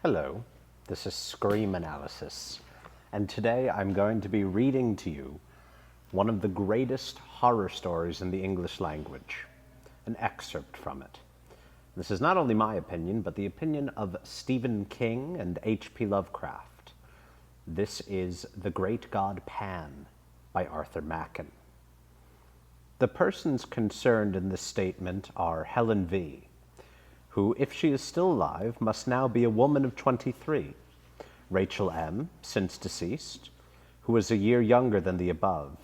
Hello, this is MemeAnalysis, and today I'm going to be reading to you one of the greatest horror stories in the English language, an excerpt from it. This is not only my opinion, but the opinion of Stephen King and H.P. Lovecraft. This is The Great God Pan by Arthur Machen. The persons concerned in this statement are Helen V., who, if she is still alive, must now be a woman of 23, Rachel M., since deceased, who is a year younger than the above,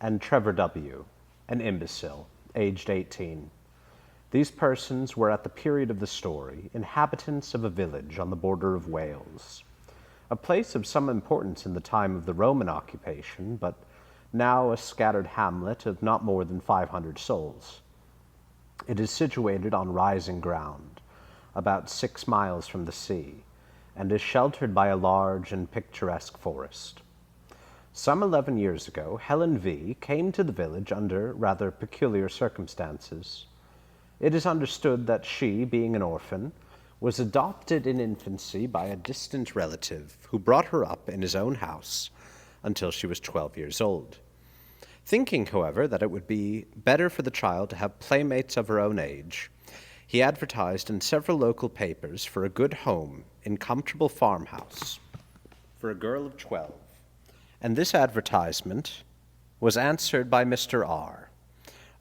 and Trevor W., an imbecile, aged 18. These persons were at the period of the story inhabitants of a village on the border of Wales, a place of some importance in the time of the Roman occupation, but now a scattered hamlet of not more than 500 souls. It is situated on rising ground, about 6 miles from the sea, and is sheltered by a large and picturesque forest. Some 11 years ago, Helen V. came to the village under rather peculiar circumstances. It is understood that she, being an orphan, was adopted in infancy by a distant relative who brought her up in his own house until she was 12 years old. Thinking, however, that it would be better for the child to have playmates of her own age, he advertised in several local papers for a good home in comfortable farmhouse for a girl of 12. And this advertisement was answered by Mr. R.,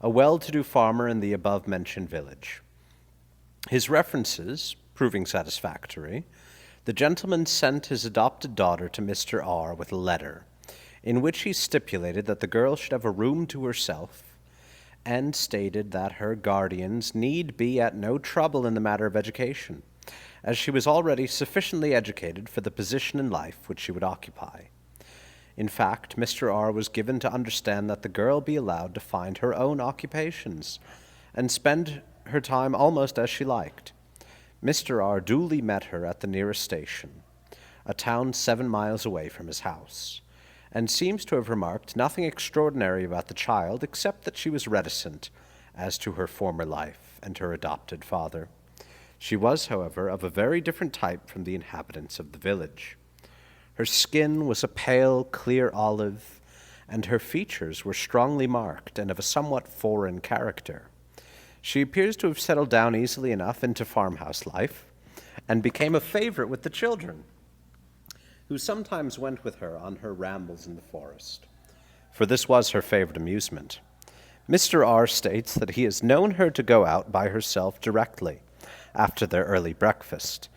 a well-to-do farmer in the above-mentioned village. His references proving satisfactory, the gentleman sent his adopted daughter to Mr. R. with a letter, in which he stipulated that the girl should have a room to herself, and stated that her guardians need be at no trouble in the matter of education, as she was already sufficiently educated for the position in life which she would occupy. In fact, Mr. R. was given to understand that the girl be allowed to find her own occupations, and spend her time almost as she liked. Mr. R. duly met her at the nearest station, a town 7 miles away from his house, and seems to have remarked nothing extraordinary about the child except that she was reticent as to her former life and her adopted father. She was, however, of a very different type from the inhabitants of the village. Her skin was a pale, clear olive, and her features were strongly marked and of a somewhat foreign character. She appears to have settled down easily enough into farmhouse life, and became a favorite with the children, who sometimes went with her on her rambles in the forest, for this was her favorite amusement. Mr. R. states that he has known her to go out by herself directly after their early breakfast,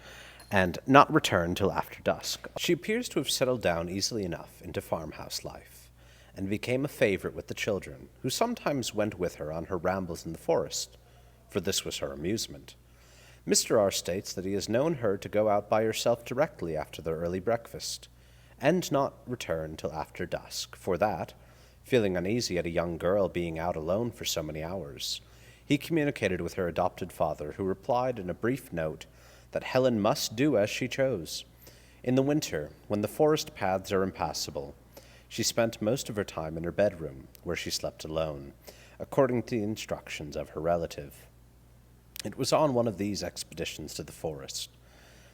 and not return till after dusk. She appears to have settled down easily enough into farmhouse life, and became a favorite with the children, who sometimes went with her on her rambles in the forest, for this was her amusement. Mr. R. states that he has known her to go out by herself directly after their early breakfast, and not return till after dusk, for that, feeling uneasy at a young girl being out alone for so many hours, he communicated with her adopted father, who replied in a brief note that Helen must do as she chose. In the winter, when the forest paths are impassable, she spent most of her time in her bedroom, where she slept alone, according to the instructions of her relative. It was on one of these expeditions to the forest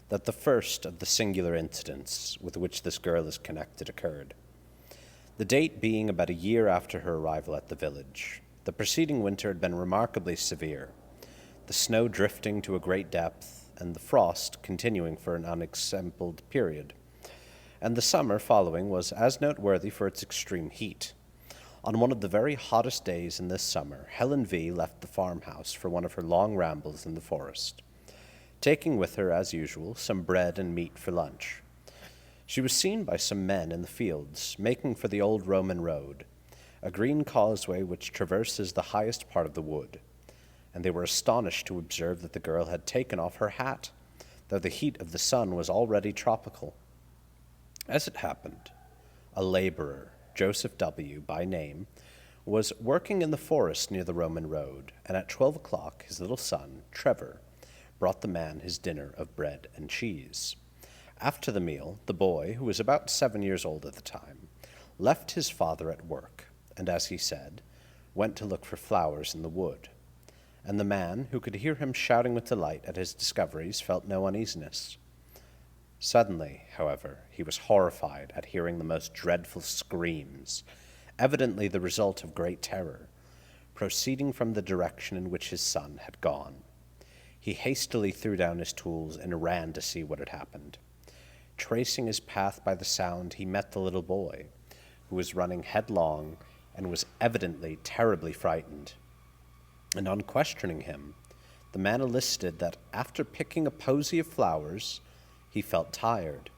that the first of the singular incidents with which this girl is connected occurred. The date being about a year after her arrival at the village. The preceding winter had been remarkably severe, the snow drifting to a great depth, and the frost continuing for an unexampled period. And the summer following was as noteworthy for its extreme heat. On one of the very hottest days in this summer, Helen V. left the farmhouse for one of her long rambles in the forest, taking with her, as usual, some bread and meat for lunch. She was seen by some men in the fields, making for the old Roman road, a green causeway which traverses the highest part of the wood, and they were astonished to observe that the girl had taken off her hat, though the heat of the sun was already tropical. As it happened, a laborer, Joseph W. by name, was working in the forest near the Roman road, and at 12 o'clock his little son, Trevor, brought the man his dinner of bread and cheese. After the meal, the boy, who was about 7 years old at the time, left his father at work, and, as he said, went to look for flowers in the wood. And the man, who could hear him shouting with delight at his discoveries, felt no uneasiness. Suddenly, however, he was horrified at hearing the most dreadful screams, evidently the result of great terror, proceeding from the direction in which his son had gone. He hastily threw down his tools and ran to see what had happened. Tracing his path by the sound, he met the little boy, who was running headlong and was evidently terribly frightened. And on questioning him, the man elicited that after picking a posy of flowers, he felt tired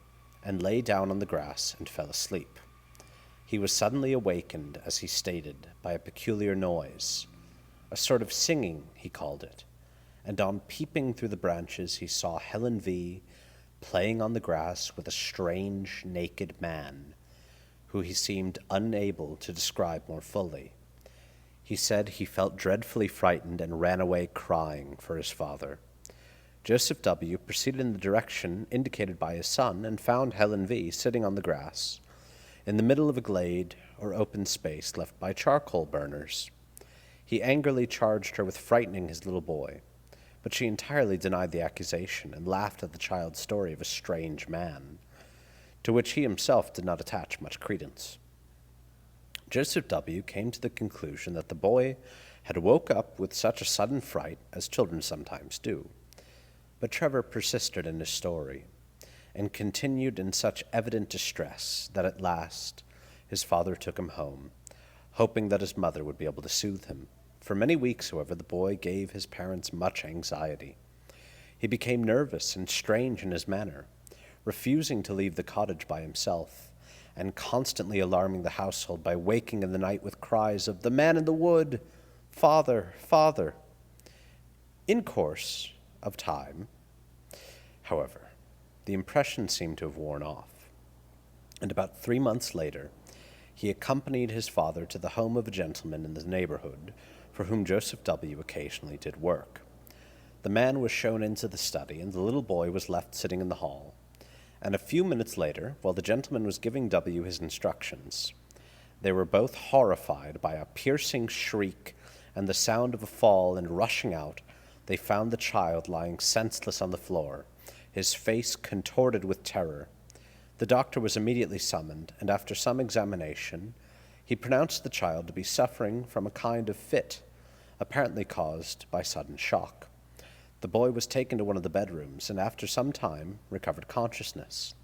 and lay down on the grass and fell asleep. He was suddenly awakened, as he stated, by a peculiar noise, a sort of singing, he called it, and on peeping through the branches he saw Helen V. playing on the grass with a strange, naked man, who he seemed unable to describe more fully. He said he felt dreadfully frightened and ran away crying for his father. Joseph W. proceeded in the direction indicated by his son and found Helen V. sitting on the grass, in the middle of a glade or open space left by charcoal burners. He angrily charged her with frightening his little boy, but she entirely denied the accusation and laughed at the child's story of a strange man, to which he himself did not attach much credence. Joseph W. came to the conclusion that the boy had woke up with such a sudden fright as children sometimes do, but Trevor persisted in his story, and continued in such evident distress that at last his father took him home, hoping that his mother would be able to soothe him. For many weeks, however, the boy gave his parents much anxiety. He became nervous and strange in his manner, refusing to leave the cottage by himself, and constantly alarming the household by waking in the night with cries of, "The man in the wood! Father! Father!" In course of time, however, the impression seemed to have worn off, and about 3 months later, he accompanied his father to the home of a gentleman in the neighborhood for whom Joseph W. occasionally did work. The man was shown into the study, and the little boy was left sitting in the hall, and a few minutes later, while the gentleman was giving W. his instructions, they were both horrified by a piercing shriek and the sound of a fall, and rushing out, they found the child lying senseless on the floor, his face contorted with terror. The doctor was immediately summoned, and after some examination, he pronounced the child to be suffering from a kind of fit, apparently caused by sudden shock. The boy was taken to one of the bedrooms, and after some time recovered consciousness,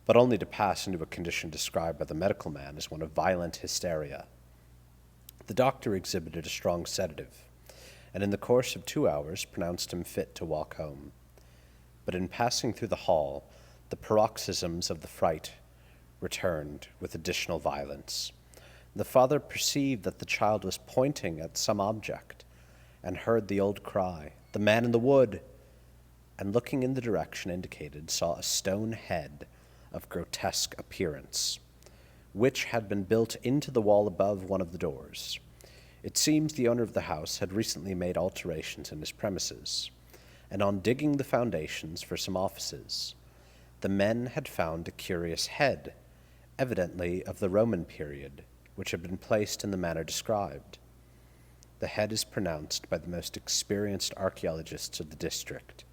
but only to pass into a condition described by the medical man as one of violent hysteria. The doctor exhibited a strong sedative, and in the course of 2 hours pronounced him fit to walk home. But in passing through the hall, the paroxysms of the fright returned with additional violence. The father perceived that the child was pointing at some object, and heard the old cry, "The man in the wood!" and looking in the direction indicated, saw a stone head of grotesque appearance, which had been built into the wall above one of the doors. It seems the owner of the house had recently made alterations in his premises, and on digging the foundations for some offices, the men had found a curious head, evidently of the Roman period, which had been placed in the manner described. The head is pronounced by the most experienced archaeologists of the district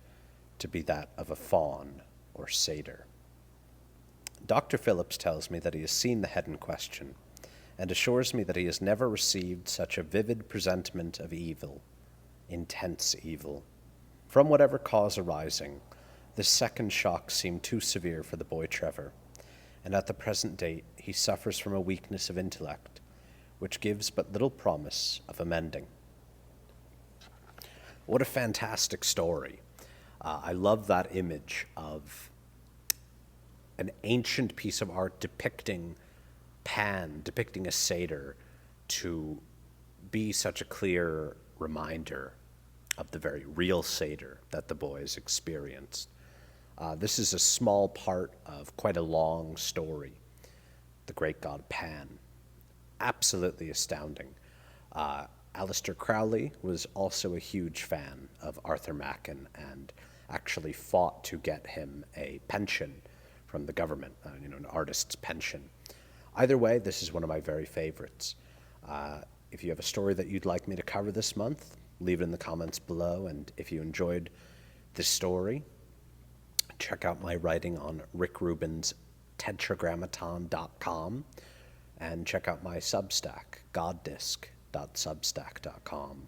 to be that of a faun or satyr. Dr. Phillips tells me that he has seen the head in question, and assures me that he has never received such a vivid presentiment of evil, intense evil. From whatever cause arising, this second shock seemed too severe for the boy Trevor, and at the present date he suffers from a weakness of intellect, which gives but little promise of amending. What a fantastic story. I love that image of an ancient piece of art depicting a satyr, to be such a clear reminder of the very real satyr that the boys experienced. This is a small part of quite a long story, the great god Pan. Absolutely astounding. Aleister Crowley was also a huge fan of Arthur Machen and actually fought to get him a pension from the government, an artist's pension. Either way, this is one of my very favorites. If you have a story that you'd like me to cover this month, leave it in the comments below, and if you enjoyed this story, Check out my writing on Rick Rubin's tetragrammaton.com, and check out my Substack, goddisc.substack.com.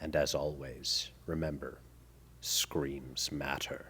And as always, remember, screams matter.